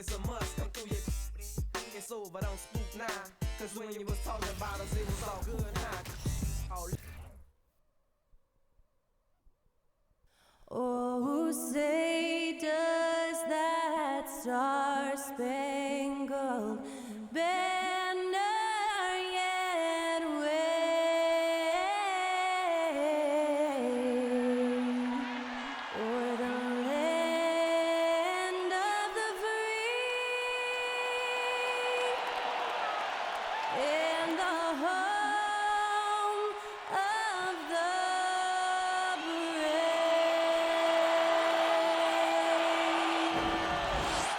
it's a must. Come through your it's over, don't spook now. Cause when you was talking about us, it was all good, huh? Oh, say does that star-spangled banner yet wave o'er the land of the free and the home of the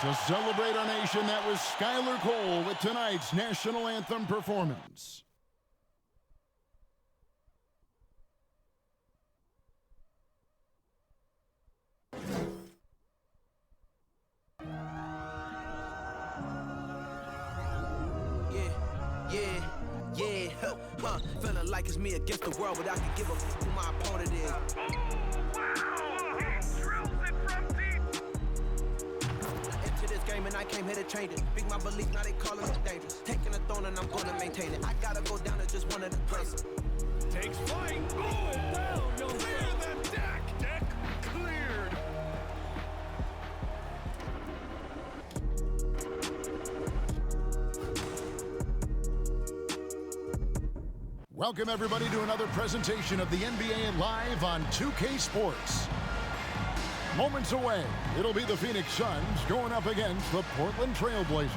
To celebrate our nation, that was Skylar Cole with tonight's national anthem performance. Feeling like it's me against the world, but I can give a who my opponent is. And I came here to change it. Big my belief, now they call it dangerous. Taking a throne and I'm gonna maintain it. I gotta go down to just one of the greatest. Takes flight. Oh, down. Clear the deck. Deck cleared. Welcome everybody to another presentation of the NBA Live on 2K Sports. Moments away, it'll be the Phoenix Suns going up against the Portland Trailblazers.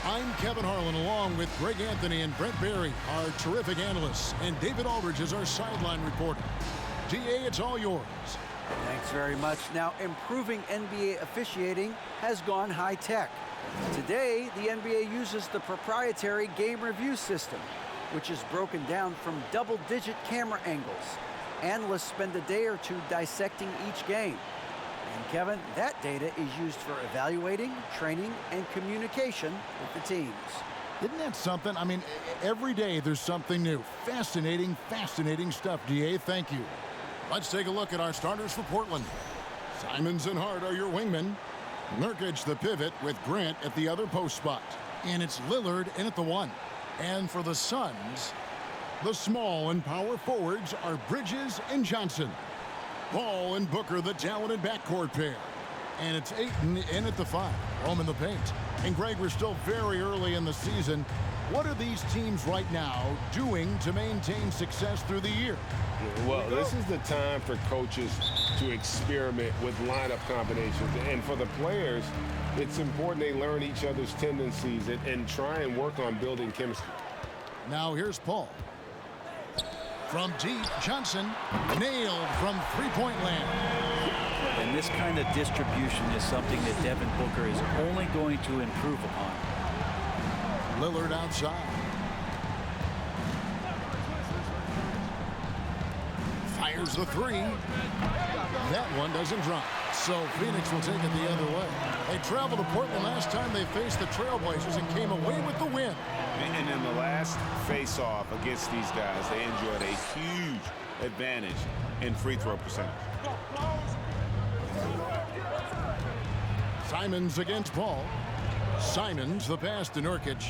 I'm Kevin Harlan along with Greg Anthony and Brent Barry, our terrific analysts, and David Aldridge is our sideline reporter. DA, it's all yours. Thanks very much. Now, improving NBA officiating has gone high-tech. Today, the NBA uses the proprietary game review system, which is broken down from double-digit camera angles. Analysts spend a day or two dissecting each game. And Kevin, that data is used for evaluating, training, and communication with the teams. Isn't that something? I mean, every day there's something new. Fascinating, fascinating stuff, DA. Thank you. Let's take a look at our starters for Portland. Simons and Hart are your wingmen. Nurkic the pivot with Grant at the other post spot. And it's Lillard in at the 1. And for the Suns, the small and power forwards are Bridges and Johnson. Ball and Booker, the talented backcourt pair. And it's Ayton in at the 5, home in the paint. And Greg, we're still very early in the season. What are these teams right now doing to maintain success through the year? Well, this is the time for coaches to experiment with lineup combinations. And for the players, it's important they learn each other's tendencies and try and work on building chemistry. Now here's Paul. From deep, Johnson nailed from three-point land. And this kind of distribution is something that Devin Booker is only going to improve upon. Lillard outside. Fires the 3. That one doesn't drop. So Phoenix will take it the other way. They traveled to Portland last time they faced the Trailblazers and came away with the win. And in the last face-off against these guys, they enjoyed a huge advantage in free throw percentage. Simons against Paul. Simons the pass to Nurkic.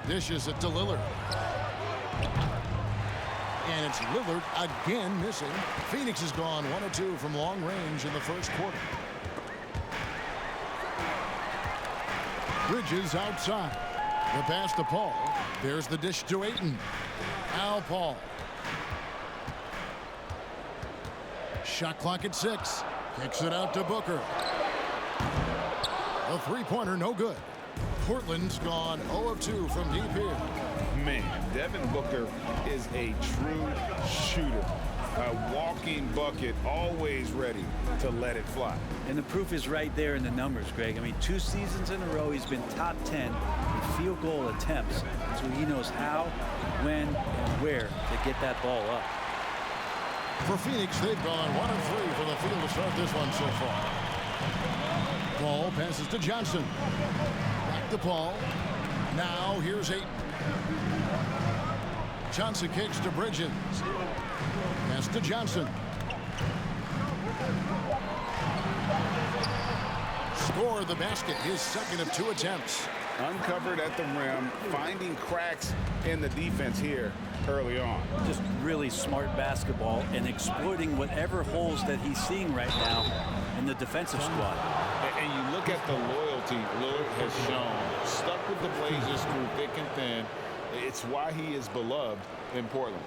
Dishes it to Lillard. And it's Lillard again missing. Phoenix has gone 1 of 2 from long range in the first quarter. Bridges outside. The pass to Paul. There's the dish to Ayton. Now Paul. Shot clock at 6. Kicks it out to Booker. The three-pointer no good. Portland's gone 0 of 2 from deep here. Man, Devin Booker is a true shooter. A walking bucket, always ready to let it fly. And the proof is right there in the numbers, Greg. I mean, 2 seasons in a row, he's been top 10 in field goal attempts. So he knows how, when, and where to get that ball up. For Phoenix, they've gone 1 of 3 from the field to start this one so far. Ball passes to Johnson. Back to Paul. Now here's Ayton. Johnson kicks to Bridges. Pass to Johnson. score the basket, his second of 2 attempts. Uncovered at the rim, finding cracks in the defense here early on. Just really smart basketball and exploiting whatever holes that he's seeing right now in the defensive squad. And you look at the loyalty Lillard has shown. Stuck with the Blazers through thick and thin. It's why he is beloved in Portland.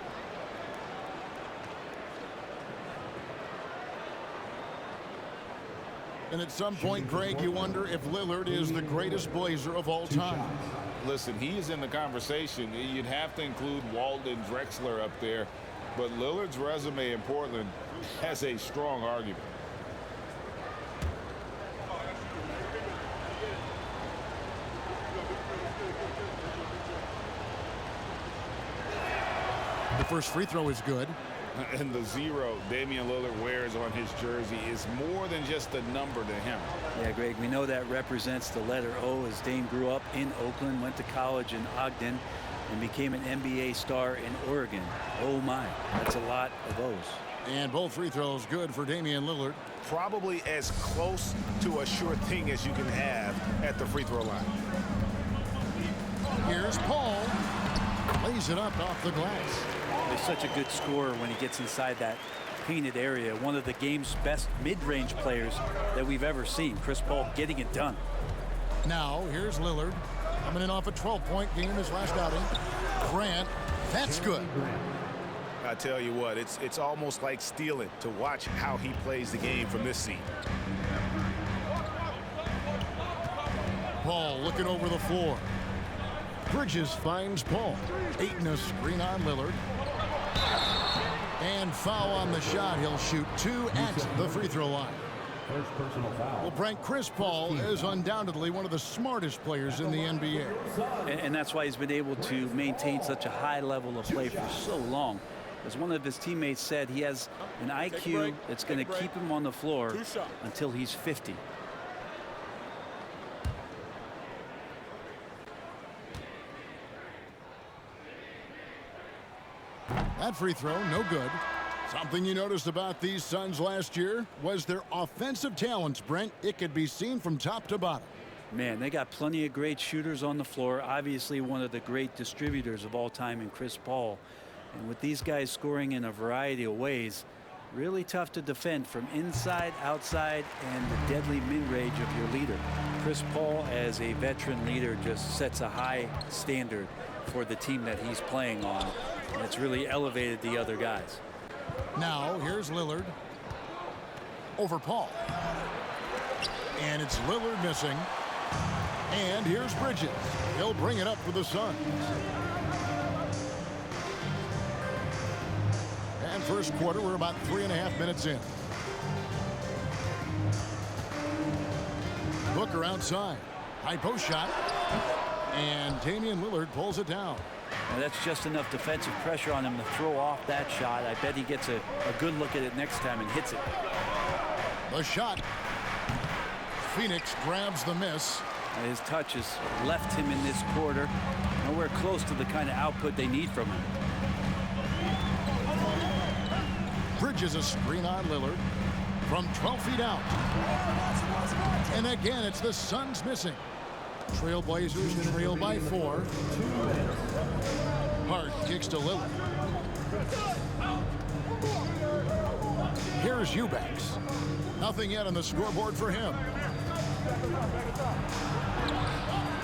And at some point, Greg, you wonder if Lillard is the greatest Blazer of all time. Listen, he is in the conversation. You'd have to include Walden, Drexler up there. But Lillard's resume in Portland has a strong argument. The first free throw is good. And the 0 Damian Lillard wears on his jersey is more than just a number to him. Yeah, Greg, we know that represents the letter O, as Dame grew up in Oakland, went to college in Ogden, and became an NBA star in Oregon. Oh my, that's a lot of O's. And both free throws good for Damian Lillard. Probably as close to a sure thing as you can have at the free throw line. Here's Paul. Lays it up off the glass. He's such a good scorer when he gets inside that painted area. One of the game's best mid-range players that we've ever seen. Chris Paul getting it done. Now, here's Lillard. Coming in off a 12-point game his last outing. Grant, that's good. I tell you what, it's almost like stealing to watch how he plays the game from this seat. Paul looking over the floor. Bridges finds Paul. Ayton a screen on Lillard. And foul on the shot. He'll shoot 2 at the free throw line. First personal foul. Well, Brent, Chris Paul is undoubtedly one of the smartest players in the NBA. And that's why he's been able to maintain such a high level of play for so long. As one of his teammates said, he has an IQ that's going to keep him on the floor until he's 50. That free throw, no good. Something you noticed about these Suns last year was their offensive talents, Brent. It could be seen from top to bottom. Man, they got plenty of great shooters on the floor. Obviously, one of the great distributors of all time in Chris Paul. And with these guys scoring in a variety of ways, really tough to defend from inside, outside, and the deadly mid-range of your leader. Chris Paul, as a veteran leader, just sets a high standard for the team that he's playing on. And it's really elevated the other guys. Now, here's Lillard. Over Paul. And it's Lillard missing. And here's Bridges. He'll bring it up for the Suns. And first quarter, we're about 3.5 minutes in. Booker outside. High post shot. And Damian Lillard pulls it down. And that's just enough defensive pressure on him to throw off that shot. I bet he gets a good look at it next time and hits it. The shot. Phoenix grabs the miss. And his touch has left him in this quarter. Nowhere close to the kind of output they need from him. Bridges a screen on Lillard from 12 feet out. And again, it's the Suns missing. Trailblazers trail by 4. Hart kicks to Lillard. Here's Eubanks. Nothing yet on the scoreboard for him.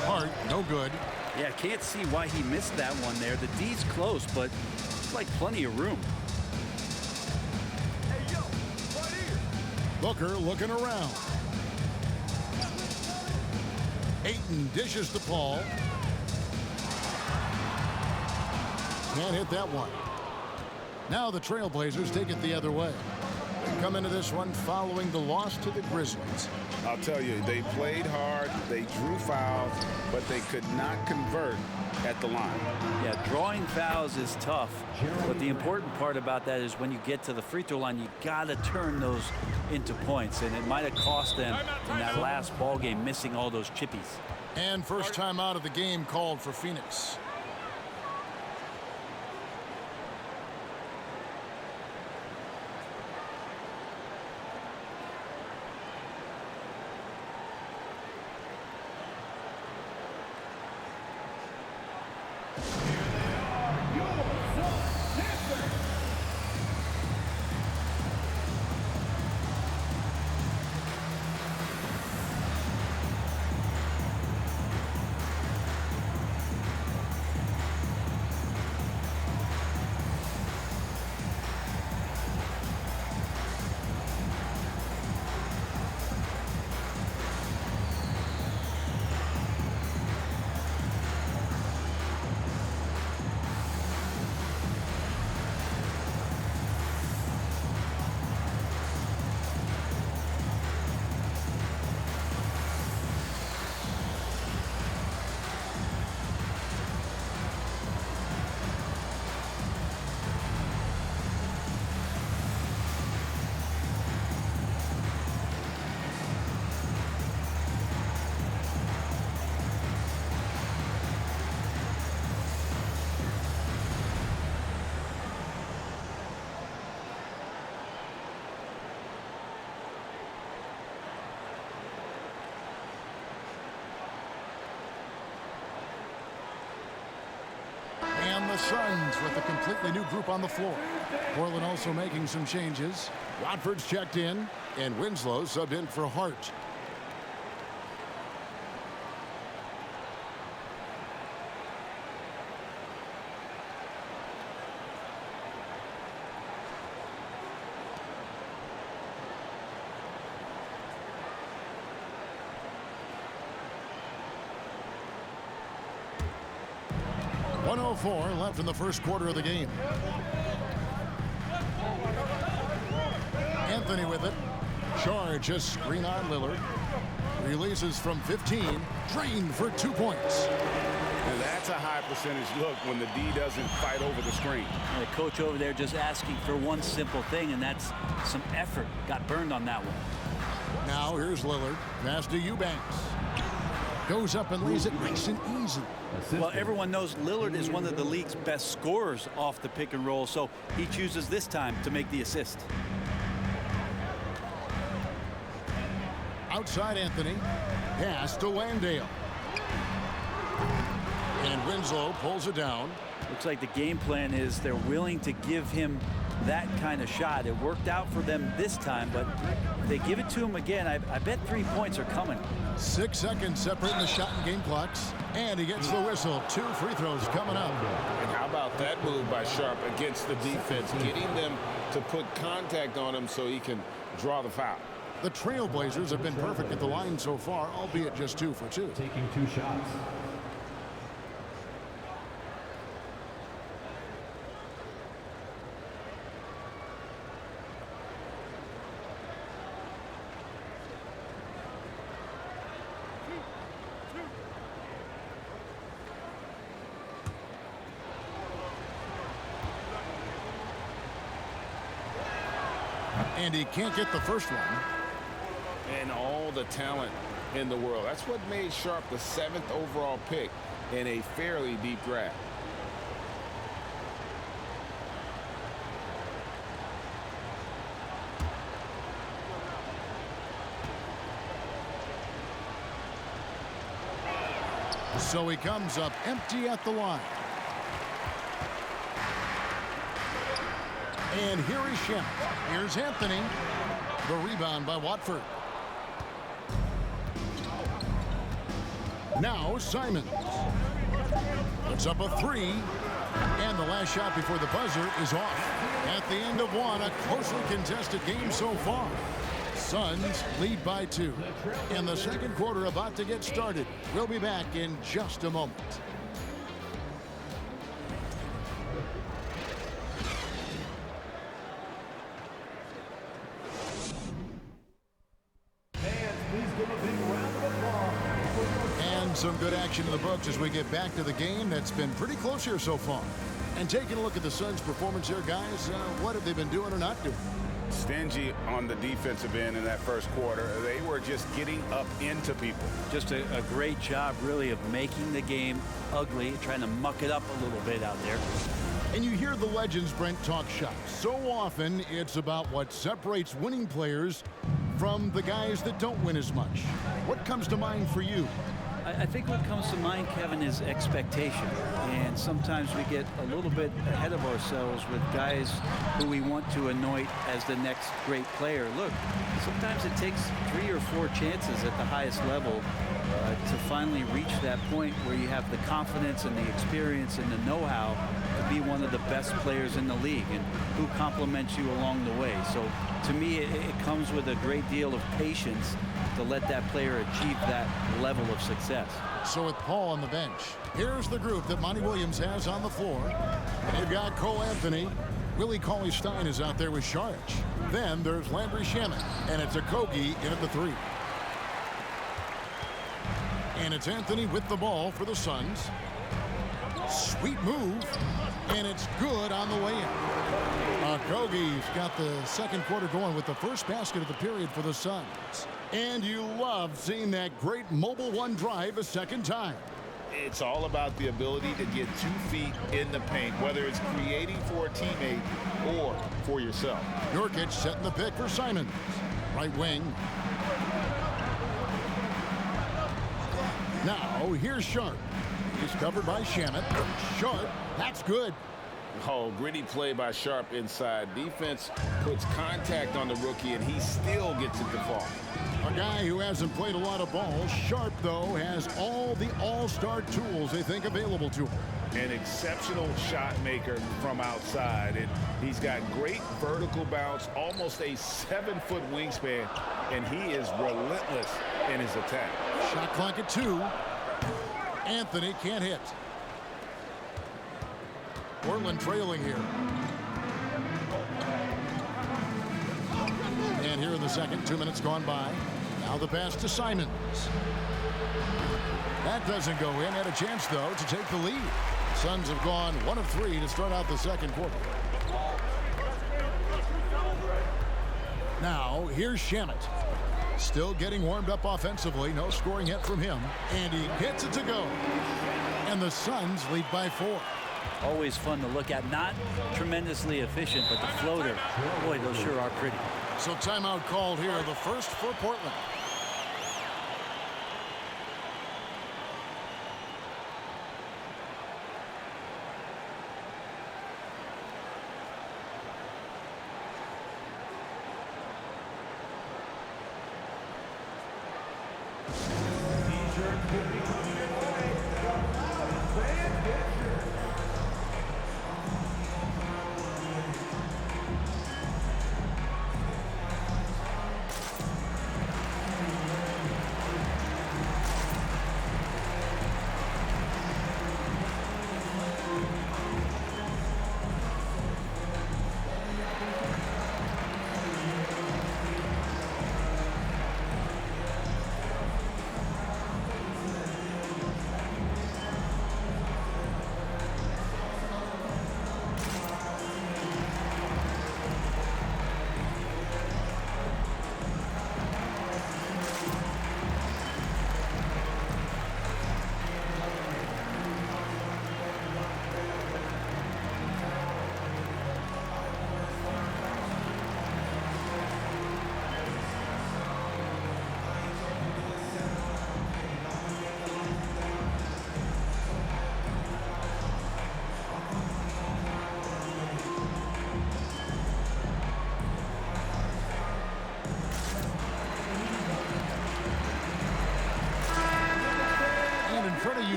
Hart, no good. Yeah, can't see why he missed that one there. The D's close, but it's like plenty of room. Booker looking around. Ayton dishes to Paul. Can't hit that one. Now the Trailblazers take it the other way. They come into this one following the loss to the Grizzlies. I'll tell you, they played hard, they drew fouls, but they could not convert at the line. Yeah, drawing fouls is tough, but the important part about that is when you get to the free throw line, you got to turn those into points, and it might have cost them in that last ball game, missing all those chippies. And first time out of the game called for Phoenix. And the Suns with a completely new group on the floor. Portland also making some changes. Watford's checked in, and Winslow subbed in for Hart. .104 left in the first quarter of the game. Anthony with it. Charge a screen on Lillard. Releases from 15. Drained for 2 points. And that's a high percentage look when the D doesn't fight over the screen. And the coach over there just asking for one simple thing, and that's some effort. Got burned on that one. Now here's Lillard. Pass to Eubanks. Goes up and lays it nice and easy. Well, everyone knows Lillard is one of the league's best scorers off the pick and roll, so he chooses this time to make the assist. Outside Anthony. Pass to Landale. And Winslow pulls it down. Looks like the game plan is they're willing to give him that kind of shot. It worked out for them this time, but if they give it to him again, I bet 3 points are coming. 6 seconds separating the shot and game clocks. And he gets the whistle. 2 free throws coming up. And how about that move by Sharp against the defense, getting them to put contact on him so he can draw the foul. The Trailblazers have been perfect at the line so far, albeit just 2 for 2. Taking 2 shots. And he can't get the first one. And all the talent in the world. That's what made Sharp the 7th overall pick in a fairly deep draft. So he comes up empty at the line. And here is Shem. Here's Anthony. The rebound by Watford. Now Simons. Puts up a 3. And the last shot before the buzzer is off. At the end of one, a closely contested game so far. Suns lead by 2. And the second quarter about to get started. We'll be back in just a moment. Some good action in the books as we get back to the game that's been pretty close here so far. And taking a look at the Suns' performance here, guys, what have they been doing or not doing? Stingy on the defensive end in that first quarter. They were just getting up into people. Just a great job, really, of making the game ugly, trying to muck it up a little bit out there. And you hear the legends, Brent, talk shop. So often, it's about what separates winning players from the guys that don't win as much. What comes to mind for you? I think what comes to mind, Kevin, is expectation. And sometimes we get a little bit ahead of ourselves with guys who we want to anoint as the next great player. Look, sometimes it takes 3 or 4 chances at the highest level to finally reach that point where you have the confidence and the experience and the know-how to be one of the best players in the league, and who compliments you along the way. So to me, it comes with a great deal of patience to let that player achieve that level of success. So with Paul on the bench, here's the group that Monty Williams has on the floor. They've got Cole Anthony. Willie Cauley-Stein is out there with Sharich. Then there's Landry Shamet, and it's Okogie in at the 3. And it's Anthony with the ball for the Suns. Sweet move, and it's good on the way in. Okogie's got the second quarter going with the first basket of the period for the Suns. And you love seeing that great mobile one drive a second time. It's all about the ability to get 2 feet in the paint, whether it's creating for a teammate or for yourself. Nurkic setting the pick for Simons. Right wing. Now, here's Sharp. He's covered by Shamet. Sharp, that's good. Oh, gritty play by Sharp inside. Defense puts contact on the rookie, and he still gets it to fall. A guy who hasn't played a lot of ball. Sharp, though, has all the all-star tools they think available to him. An exceptional shot maker from outside, and he's got great vertical bounce, almost a 7-foot wingspan, and he is relentless in his attack. Shot clock at 2. Anthony can't hit. Portland trailing here. And here in the second, 2 minutes gone by. Now the pass to Simons. That doesn't go in. Had a chance, though, to take the lead. Suns have gone 1 of 3 to start out the second quarter. Now, here's Shamet. Still getting warmed up offensively. No scoring yet from him. And he gets it to go. And the Suns lead by 4. Always fun to look at. Not tremendously efficient, but the floater, boy, those sure are pretty. So timeout called here, the first for Portland.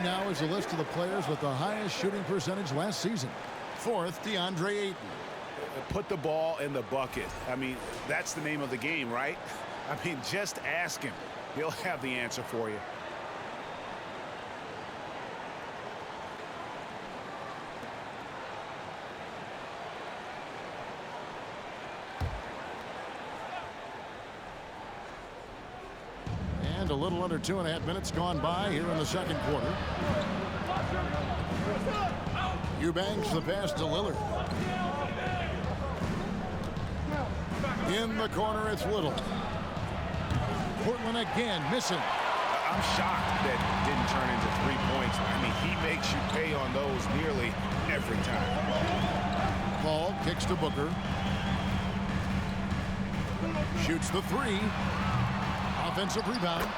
Now is a list of the players with the highest shooting percentage last season. 4th, DeAndre Ayton. Put the ball in the bucket. I mean, that's the name of the game, right? I mean, just ask him. He'll have the answer for you. A little under 2.5 minutes gone by here in the second quarter. Eubanks the pass to Lillard. In the corner, it's Little. Portland again missing. I'm shocked that didn't turn into 3 points. I mean, he makes you pay on those nearly every time. Paul kicks to Booker. Shoots the 3. Offensive rebound.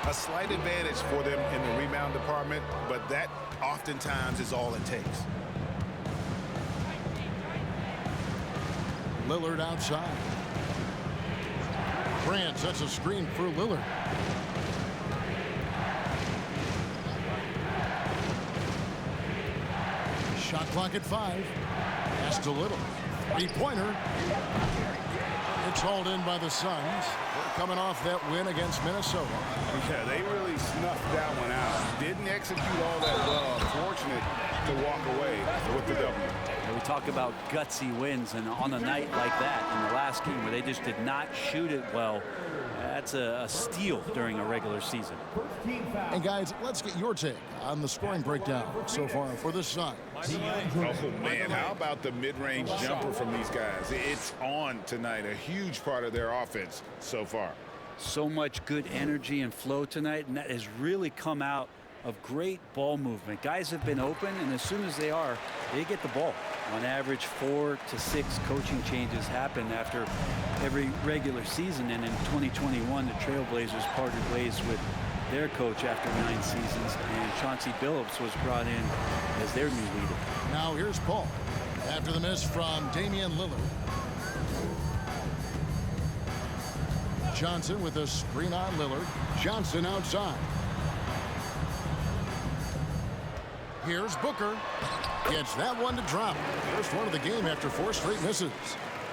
A slight advantage for them in the rebound department, but that oftentimes is all it takes. Lillard outside. Grant sets a screen for Lillard. Shot clock at 5. Pass to Little. Three-pointer. It's hauled in by the Suns. They're coming off that win against Minnesota. Yeah, they really snuffed that one out. Didn't execute all that well. Fortunate to walk away with the W. We talk about gutsy wins, and on a night like that in the last game where they just did not shoot it well, that's a steal during a regular season. And guys, let's get your take on the scoring breakdown so far for the Suns. Oh man, how about the mid-range jumper from these guys? It's on tonight, a huge part of their offense so far. So much good energy and flow tonight, and that has really come out of great ball movement. Guys have been open, and as soon as they are, they get the ball. On average, 4 to 6 coaching changes happen after every regular season, and in 2021, the Trailblazers parted ways with their coach after 9 seasons, and Chauncey Billups was brought in as their new leader. Now here's Paul after the miss from Damian Lillard. Johnson with a screen on Lillard. Johnson outside. Here's Booker. Gets that one to drop. First one of the game after 4 straight misses.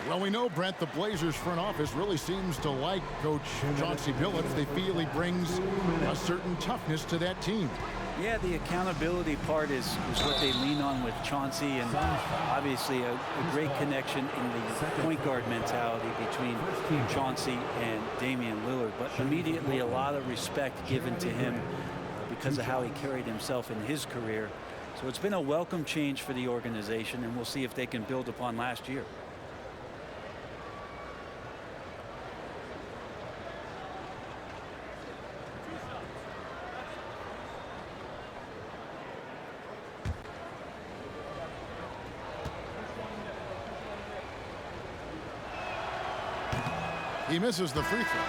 Well, we know, Brent, the Blazers front office really seems to like Coach Chauncey Billups. They feel he brings a certain toughness to that team. Yeah, the accountability part is what they lean on with Chauncey, and obviously a great connection in the point guard mentality between Chauncey and Damian Lillard. But immediately a lot of respect given to him because of how he carried himself in his career. So it's been a welcome change for the organization, and we'll see if they can build upon last year. He misses the free throw.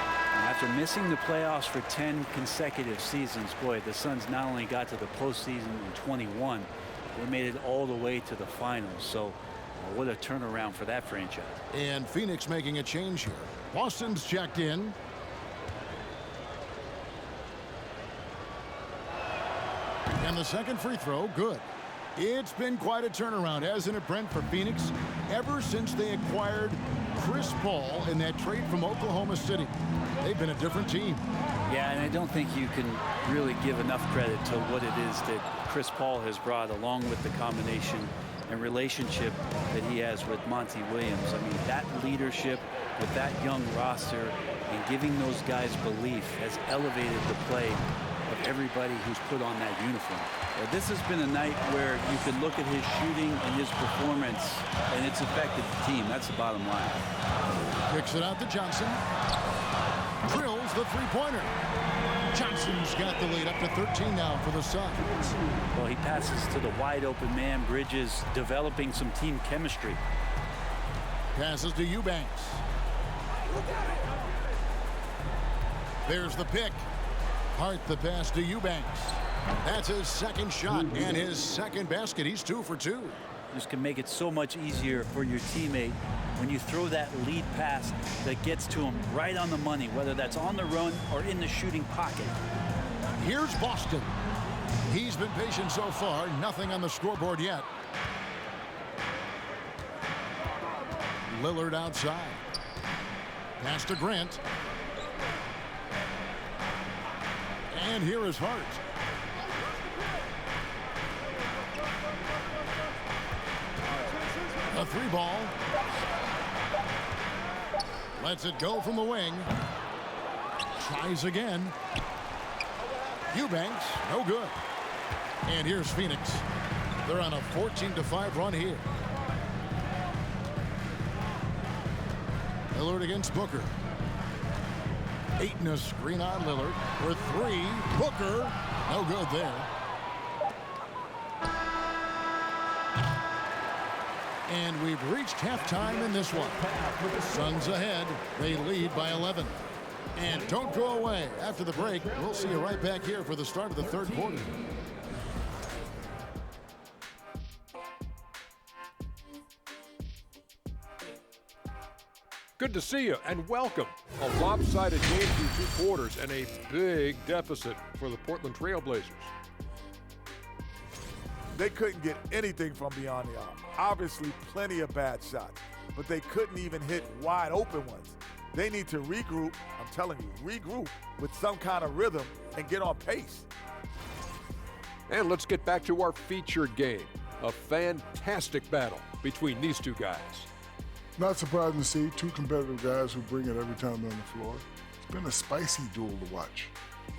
After missing the playoffs for 10 consecutive seasons, boy, the Suns not only got to the postseason in 21, they made it all the way to the finals. So what a turnaround for that franchise. And Phoenix making a change here. Boston's checked in. And the second free throw, good. It's been quite a turnaround, hasn't it, Brent, for Phoenix? Ever since they acquired Chris Paul in that trade from Oklahoma City, they've been a different team. Yeah, and I don't think you can really give enough credit to what it is that Chris Paul has brought, along with the combination and relationship that he has with Monty Williams. I mean, that leadership with that young roster and giving those guys belief has elevated the play of everybody who's put on that uniform. This has been a night where you can look at his shooting and his performance, and it's affected the team. That's the bottom line. Kicks it out to Johnson. Drills the three-pointer. Johnson's got the lead up to 13 now for the Suns. Well, he passes to the wide-open man. Bridges developing some team chemistry. Passes to Eubanks. There's the pick. Hart the pass to Eubanks. That's his second shot and his second basket. He's 2 for 2. This can make it so much easier for your teammate when you throw that lead pass that gets to him right on the money, whether that's on the run or in the shooting pocket. Here's Boston. He's been patient so far. Nothing on the scoreboard yet. Lillard outside. Pass to Grant. And here is Hart. A 3-ball. Lets it go from the wing. Tries again. Eubanks, no good. And here's Phoenix. They're on a 14-5 run here. Lillard against Booker. Ayton a screen on Lillard for 3. Booker, no good there. And we've reached halftime in this one. Suns ahead. They lead by 11. And don't go away. After the break, we'll see you right back here for the start of the third quarter. Good to see you and welcome. A lopsided game through 2 quarters and a big deficit for the Portland Trailblazers. They couldn't get anything from beyond the arc. Obviously, plenty of bad shots, but they couldn't even hit wide open ones. They need to regroup, I'm telling you, regroup with some kind of rhythm and get on pace. And let's get back to our featured game. A fantastic battle between these two guys. Not surprising to see 2 competitive guys who bring it every time they're on the floor. It's been a spicy duel to watch.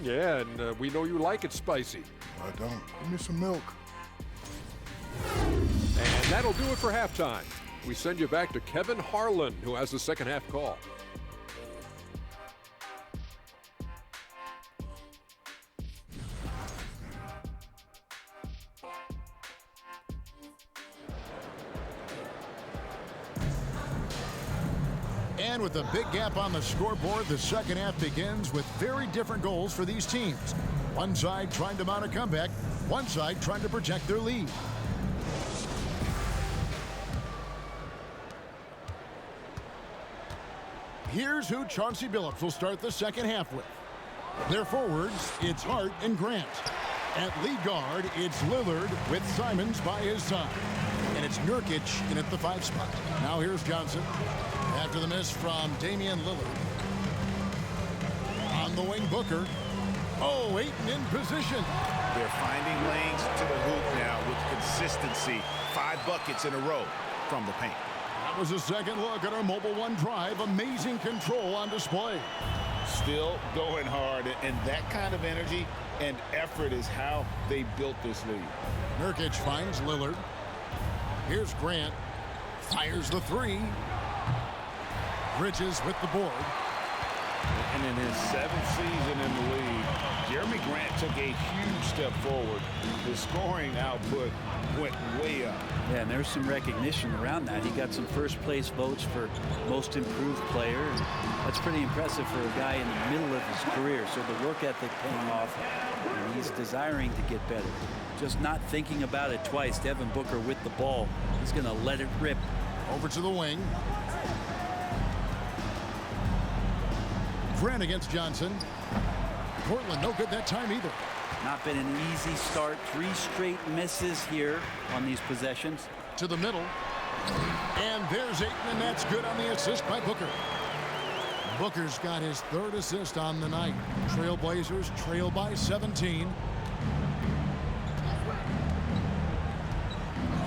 Yeah, and we know you like it spicy. I don't. Give me some milk. And that'll do it for halftime. We send you back to Kevin Harlan, who has the second half call. And with a big gap on the scoreboard, the second half begins with very different goals for these teams. One side trying to mount a comeback, one side trying to protect their lead. Here's who Chauncey Billups will start the second half with. Their forwards, it's Hart and Grant. At lead guard, it's Lillard with Simons by his side. And it's Nurkic in at the 5 spot. Now here's Johnson. After the miss from Damian Lillard. On the wing, Booker. Oh, Ayton in position. They're finding lanes to the hoop now with consistency. 5 buckets in a row from the paint. That was a second look at our Mobile One drive. Amazing control on display. Still going hard, and that kind of energy and effort is how they built this lead. Nurkic finds Lillard. Here's Grant. Fires the 3. Bridges with the board. And in his 7th season in the league, Jeremy Grant took a huge step forward. His scoring output went way up. Yeah, and there's some recognition around that. He got some first place votes for most improved player. And that's pretty impressive for a guy in the middle of his career. So the work ethic paying off, and he's desiring to get better. Just not thinking about it twice. Devin Booker with the ball. He's going to let it rip. Over to the wing. Grant against Johnson. Portland no good that time either. Not been an easy start. 3 straight misses here on these possessions. To the middle. And there's Ayton, and that's good on the assist by Booker. Booker's got his 3rd assist on the night. Trailblazers trail by 17.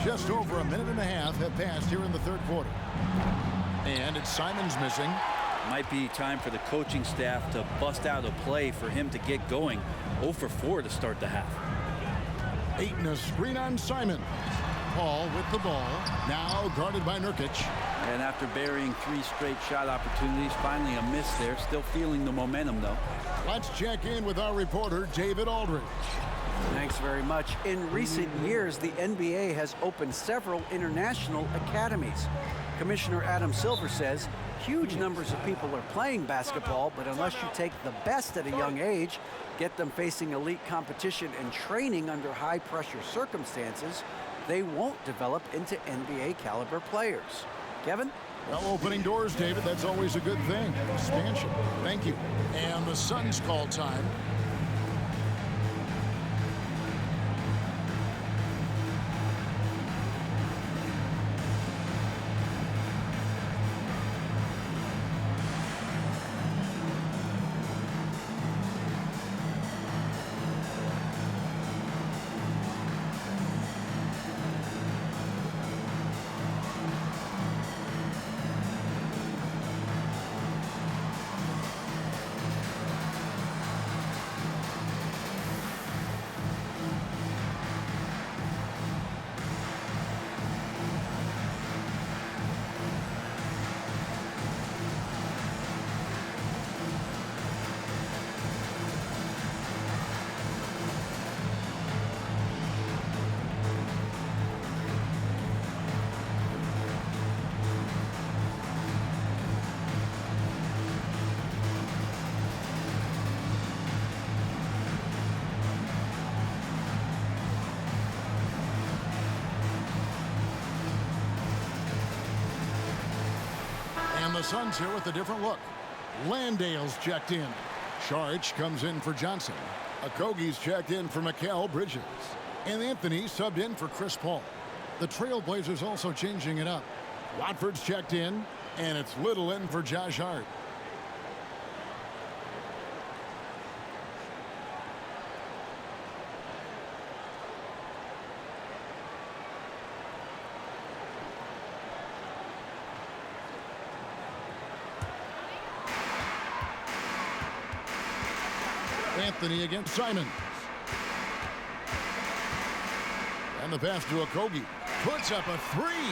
Just over a minute and a half have passed here in the third quarter. And it's Simons missing. Might be time for the coaching staff to bust out a play for him to get going. 0 for 4 to start the half. Ayton a screen on Simon. Paul with the ball. Now guarded by Nurkic. And after burying 3 straight shot opportunities, finally a miss there. Still feeling the momentum, though. Let's check in with our reporter, David Aldridge. Thanks very much. In recent years, the NBA has opened several international academies. Commissioner Adam Silver says huge numbers of people are playing basketball, but unless you take the best at a young age, get them facing elite competition and training under high-pressure circumstances, they won't develop into NBA-caliber players. Kevin? Well, opening doors, David, that's always a good thing. Expansion. Thank you. And the Suns call time. the Suns here with a different look. Landale's checked in. Saric comes in for Johnson. Okogie's checked in for Mikal Bridges. And Anthony subbed in for Chris Paul. The Trailblazers also changing it up. Watford's checked in, and it's Little in for Josh Hart. Anthony against Simons. And the pass to Okogie. Puts up a three.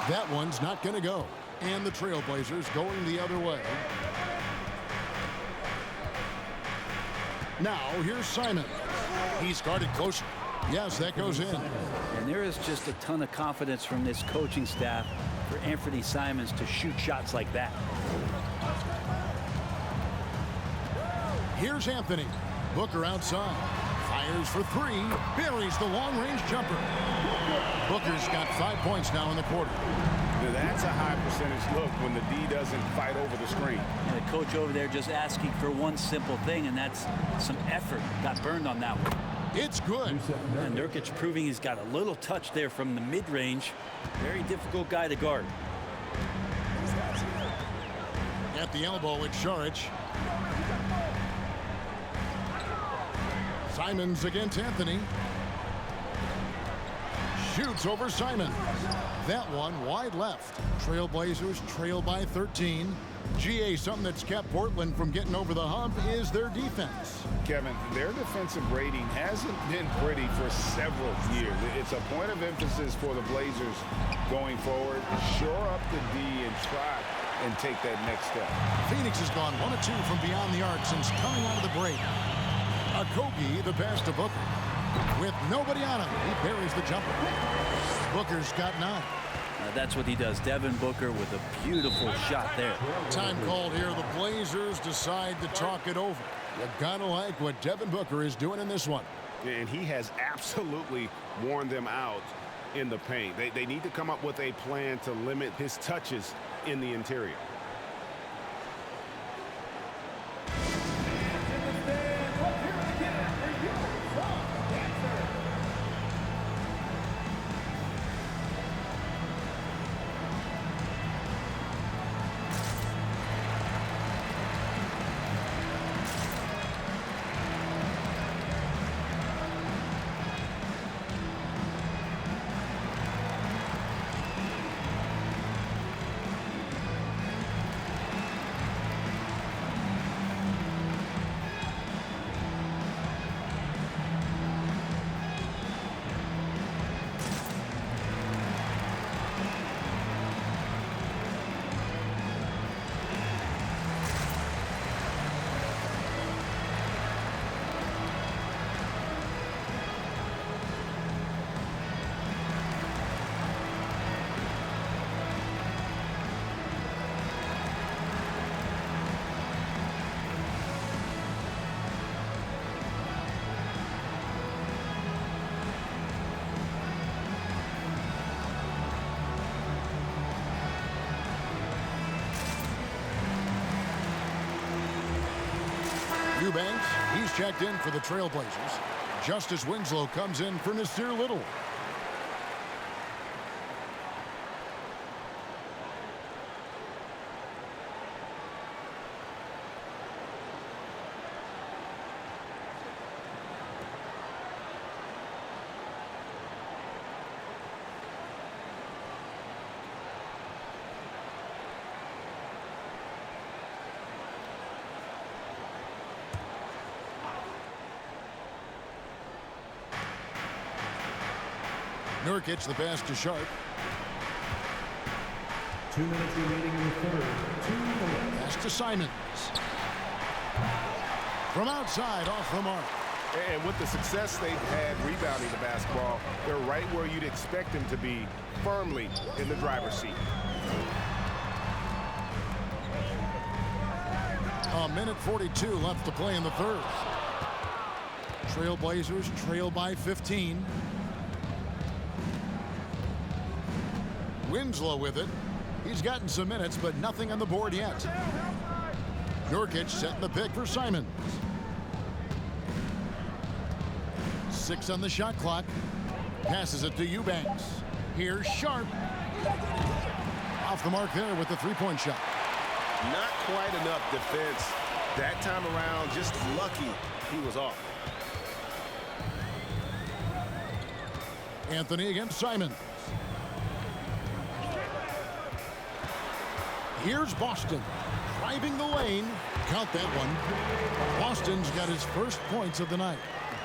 That one's not going to go. And the Trailblazers going the other way. Now here's Simons. He's guarded closer. Yes, that goes in. And there is just a ton of confidence from this coaching staff for Anthony Simons to shoot shots like that. Here's Anthony. Booker outside. Fires for three. Buries the long-range jumper. Booker's got 5 points now in the quarter. That's a high percentage look when the D doesn't fight over the screen. And the coach over there just asking for one simple thing, and that's some effort. Got burned on that one. It's good. And Nurkic proving he's got a little touch there from the mid-range. Very difficult guy to guard. At the elbow, it's Saric. Simons against Anthony. Shoots over Simons. That one wide left. Trailblazers trail by 13. GA, something that's kept Portland from getting over the hump is their defense. Kevin, their defensive rating hasn't been pretty for several years. It's a point of emphasis for the Blazers going forward. Shore up the D and try and take that next step. Phoenix has gone 1 of 2 from beyond the arc since coming out of the break. Okogie, the pass to Booker. With nobody on him, he buries the jumper. Booker's got 9. That's what he does. Devin Booker with a beautiful shot there. Time called here. The Blazers decide to talk it over. You gotta like what Devin Booker is doing in this one. And he has absolutely worn them out in the paint. They need to come up with a plan to limit his touches in the interior. Eubanks, he's checked in for the Trailblazers. Justice Winslow comes in for Nasir Little. Nurkic, the pass to Sharp. 2 minutes remaining in the third. 2 minutes. Pass to Simons. From outside, off the mark. And with the success they've had rebounding the basketball, they're right where you'd expect them to be, firmly in the driver's seat. A minute 42 left to play in the third. Trailblazers trail by 15. Winslow with it. He's gotten some minutes, but nothing on the board yet. Nurkic setting the pick for Simons. 6 on the shot clock. Passes it to Eubanks. Here's Sharp. Off the mark there with the three-point shot. Not quite enough defense. That time around, just lucky he was off. Anthony against Simons. Here's Boston. Driving the lane. Count that one. Boston's got his first points of the night.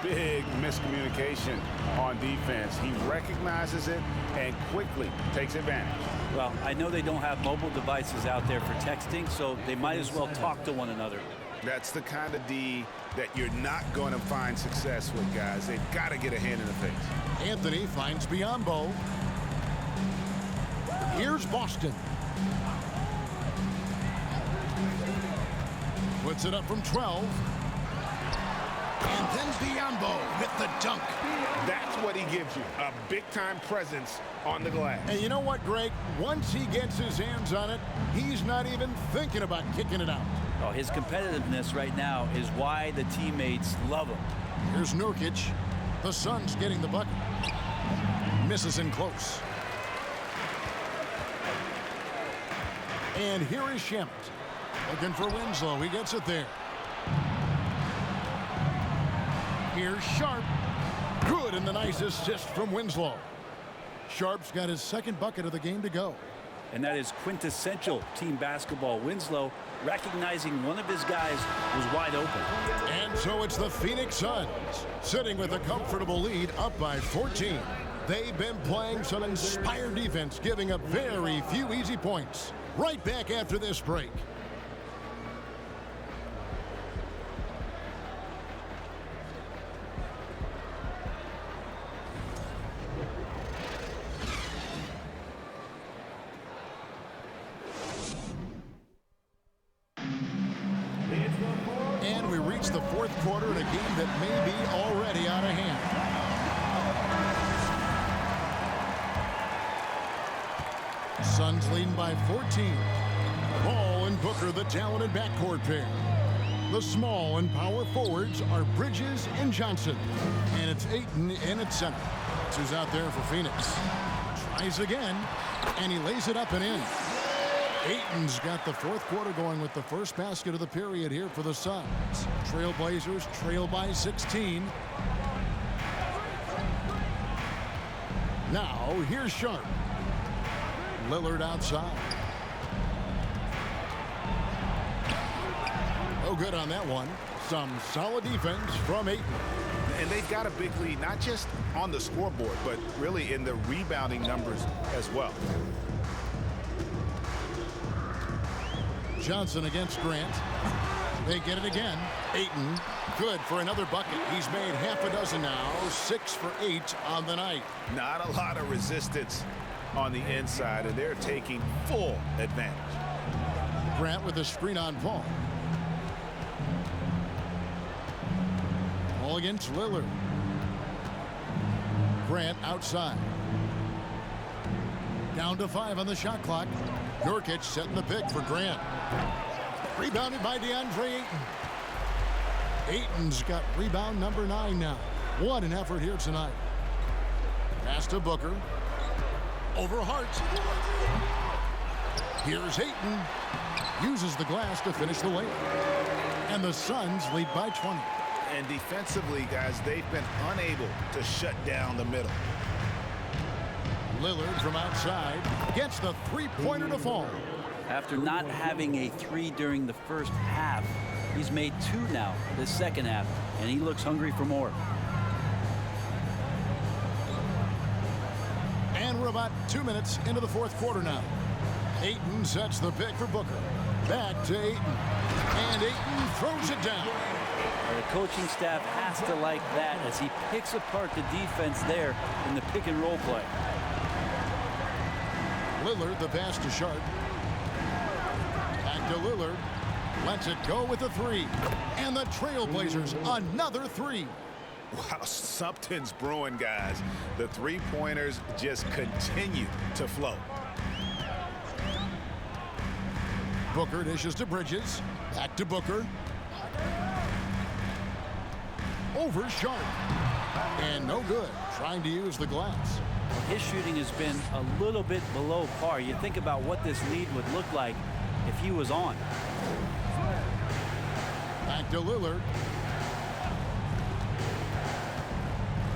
Big miscommunication on defense. He recognizes it and quickly takes advantage. Well, I know they don't have mobile devices out there for texting, so they might as well talk to one another. That's the kind of D that you're not going to find success with, guys. They've got to get a hand in the face. Anthony finds Biyombo. Here's Boston. Puts it up from 12. And then Biyombo with the dunk. That's what he gives you, a big-time presence on the glass. And you know what, Greg? Once he gets his hands on it, he's not even thinking about kicking it out. Oh, his competitiveness right now is why the teammates love him. Here's Nurkic. The Suns getting the bucket. Misses in close. And here is Shamet. Looking for Winslow. He gets it there. Here's Sharp. Good, and the nice assist from Winslow. Sharp's got his second bucket of the game to go. And that is quintessential team basketball. Winslow recognizing one of his guys was wide open. And so it's the Phoenix Suns sitting with a comfortable lead up by 14. They've been playing some inspired defense, giving up very few easy points. Right back after this break. And we reach the fourth quarter in a game that may be already out of hand. Suns leading by 14. Ball and Booker, the talented backcourt pair. The small and power forwards are Bridges and Johnson. And it's Ayton in at center. That's who's out there for Phoenix. Tries again, and he lays it up and in. Ayton's got the fourth quarter going with the first basket of the period here for the Suns. Trailblazers trail by 16. Now, here's Sharp. Lillard outside. No good on that one. Some solid defense from Ayton. And they've got a big lead, not just on the scoreboard, but really in the rebounding numbers as well. Johnson against Grant. They get it again. Ayton, good for another bucket. He's made half a dozen now, 6 for 8 on the night. Not a lot of resistance on the inside, and they're taking full advantage. Grant with a screen on Paul. Paul against Lillard. Grant outside. Down to 5 on the shot clock. Nurkic setting the pick for Grant. Rebounded by DeAndre Ayton. Ayton's got rebound number 9 now. What an effort here tonight. Pass to Booker. Over Hart. Here's Ayton. Uses the glass to finish the layup. And the Suns lead by 20. And defensively, guys, they've been unable to shut down the middle. Lillard from outside gets the three-pointer to fall. After not having a 3 during the first half, he's made 2 now this second half, and he looks hungry for more. And we're about 2 minutes into the fourth quarter now. Ayton sets the pick for Booker. Back to Ayton. And Ayton throws it down. The coaching staff has to like that as he picks apart the defense there in the pick and roll play. Lillard, the pass to Sharp. Back to Lillard. Lets it go with a 3. And the Trailblazers, another 3. Wow, something's brewing, guys. The three-pointers just continue to flow. Booker dishes to Bridges. Back to Booker. Over Sharp. And no good. Trying to use the glass. His shooting has been a little bit below par. You think about what this lead would look like if he was on. Back to Lillard.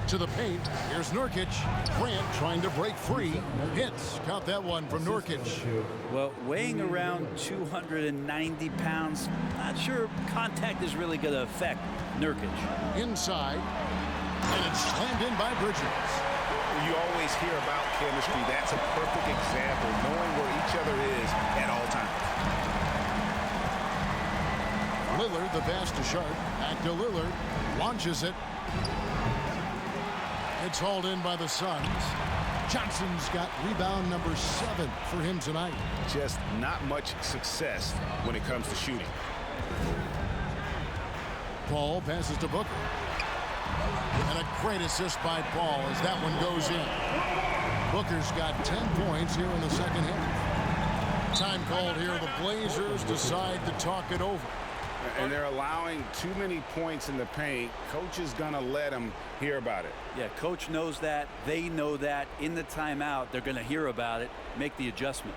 To the paint. Here's Nurkic. Grant trying to break free. Hits. Caught that one from Nurkic. Well, weighing around 290 pounds, not sure contact is really going to affect Nurkic. Inside. And it's slammed in by Bridges. You always hear about chemistry. That's a perfect example, knowing where each other is at all times. Lillard, the pass to Sharp. Back to Lillard. Launches it. It's hauled in by the Suns. Johnson's got rebound number 7 for him tonight. Just not much success when it comes to shooting. Paul passes to Booker. And a great assist by Paul as that one goes in. Booker's got 10 points here in the second half. Time called here. The Blazers decide to talk it over. And they're allowing too many points in the paint. Coach is going to let them hear about it. Yeah, coach knows that. They know that. In the timeout, they're going to hear about it, make the adjustment.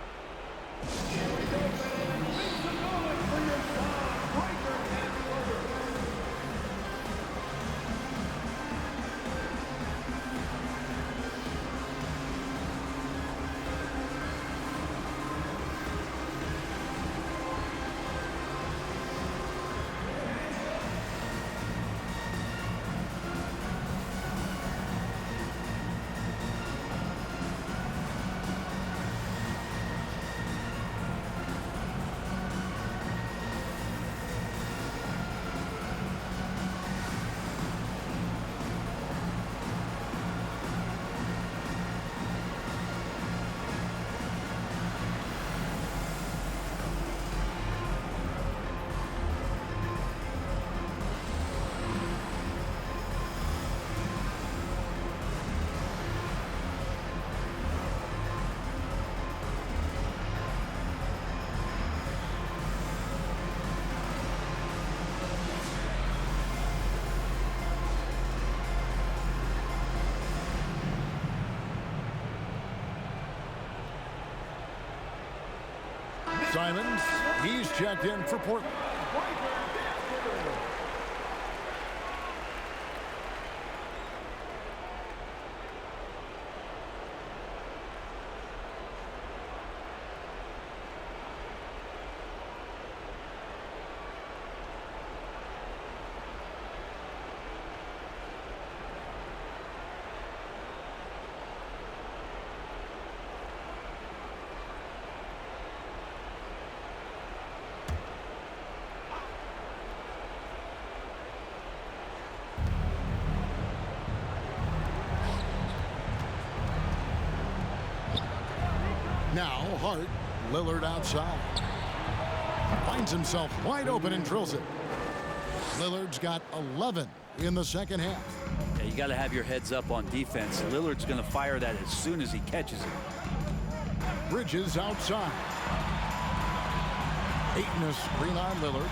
Simons, he's checked in for Portland. Now Hart, Lillard outside. Finds himself wide open and drills it. Lillard's got 11 in the second half. Yeah, you got to have your heads up on defense. Lillard's going to fire that as soon as he catches it. Bridges outside. Ayton a screen on Lillard.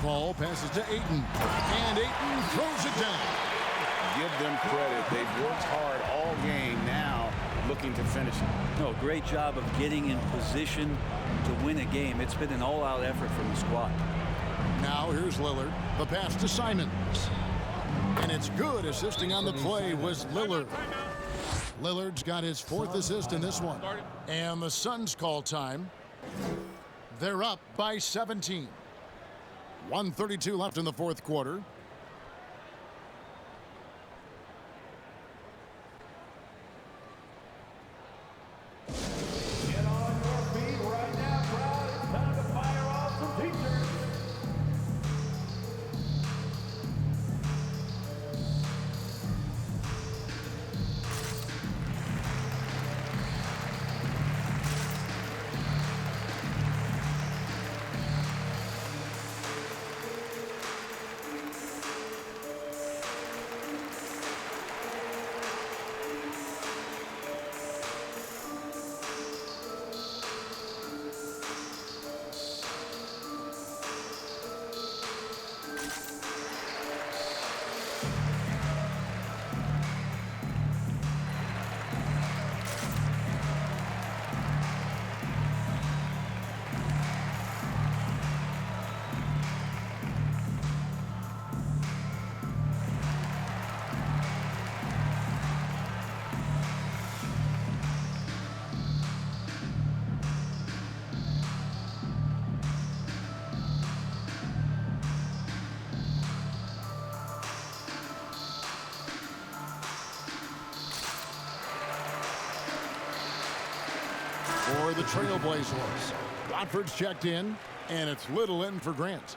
Paul passes to Ayton. And Ayton throws it down. Give them credit. They've worked hard all game now, looking to finish it. No, great job of getting in position to win a game. It's been an all-out effort from the squad. Now here's Lillard. The pass to Simons. And it's good. Assisting on the play was Lillard. Lillard's got his 4th assist in this one. And the Suns call time. They're up by 17. 1:32 left in the 4th quarter. for the Trailblazers. Rodford's checked in, and it's Little in for Grant.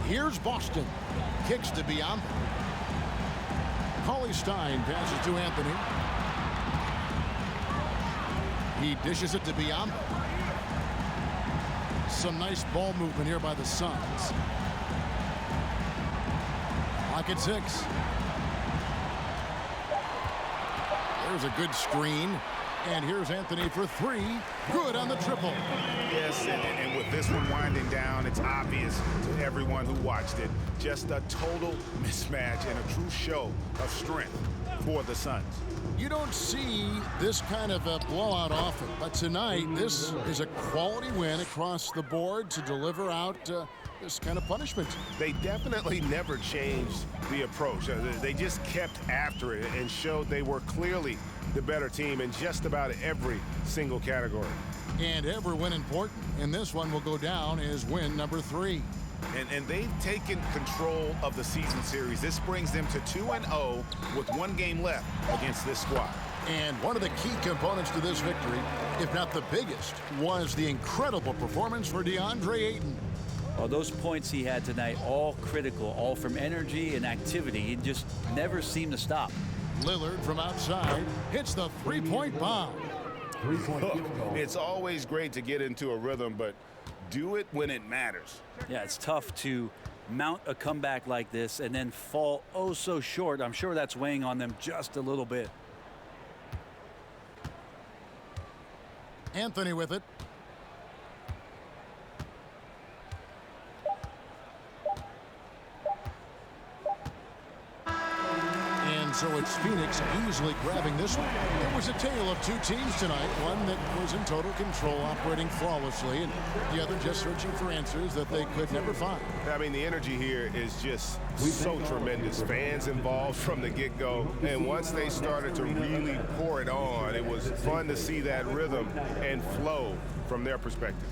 Here's Boston. Kicks to Biombo. Cauley Stein passes to Anthony. He dishes it to Biombo. Some nice ball movement here by the Suns. Clock at 6. There's a good screen. And here's Anthony for 3. Good on the triple. Yes, and with this one winding down, it's obvious to everyone who watched it. Just a total mismatch and a true show of strength for the Suns. You don't see this kind of a blowout often, but tonight this is a quality win across the board to deliver out this kind of punishment. They definitely never changed the approach. They just kept after it and showed they were clearly the better team in just about every single category. And every win important, and this one will go down as win number 3. And they've taken control of the season series. This brings them to 2-0 with 1 game left against this squad. And one of the key components to this victory, if not the biggest, was the incredible performance for DeAndre Ayton. Well, those points he had tonight, all critical, all from energy and activity. He just never seemed to stop. Lillard from outside hits the three-point bomb. It's always great to get into a rhythm, but do it when it matters. Yeah, it's tough to mount a comeback like this and then fall oh so short. I'm sure that's weighing on them just a little bit. Anthony with it. And so it's Phoenix easily grabbing this one. It was a tale of 2 teams tonight. One that was in total control, operating flawlessly, and the other just searching for answers that they could never find. I mean, the energy here is just so tremendous. Fans involved from the get-go, and once they started to really pour it on, it was fun to see that rhythm and flow from their perspective.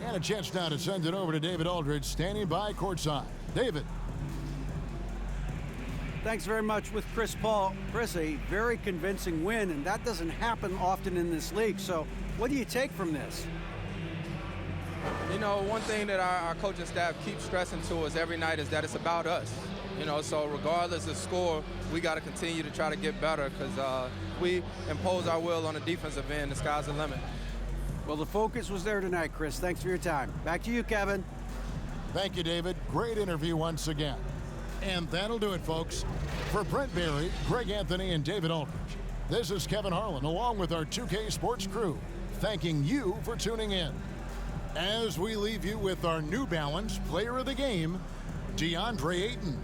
And a chance now to send it over to David Aldridge, standing by courtside. David. Thanks very much with Chris Paul. Chris, a very convincing win, and that doesn't happen often in this league. So what do you take from this? You know, one thing that our coaching staff keeps stressing to us every night is that it's about us. You know, so regardless of score, we got to continue to try to get better because we impose our will on the defensive end. The sky's the limit. Well, the focus was there tonight, Chris. Thanks for your time. Back to you, Kevin. Thank you, David. Great interview once again. And that'll do it, folks. For Brent Barry, Greg Anthony, and David Aldridge, this is Kevin Harlan, along with our 2K Sports crew, thanking you for tuning in. As we leave you with our New Balance Player of the Game, DeAndre Ayton.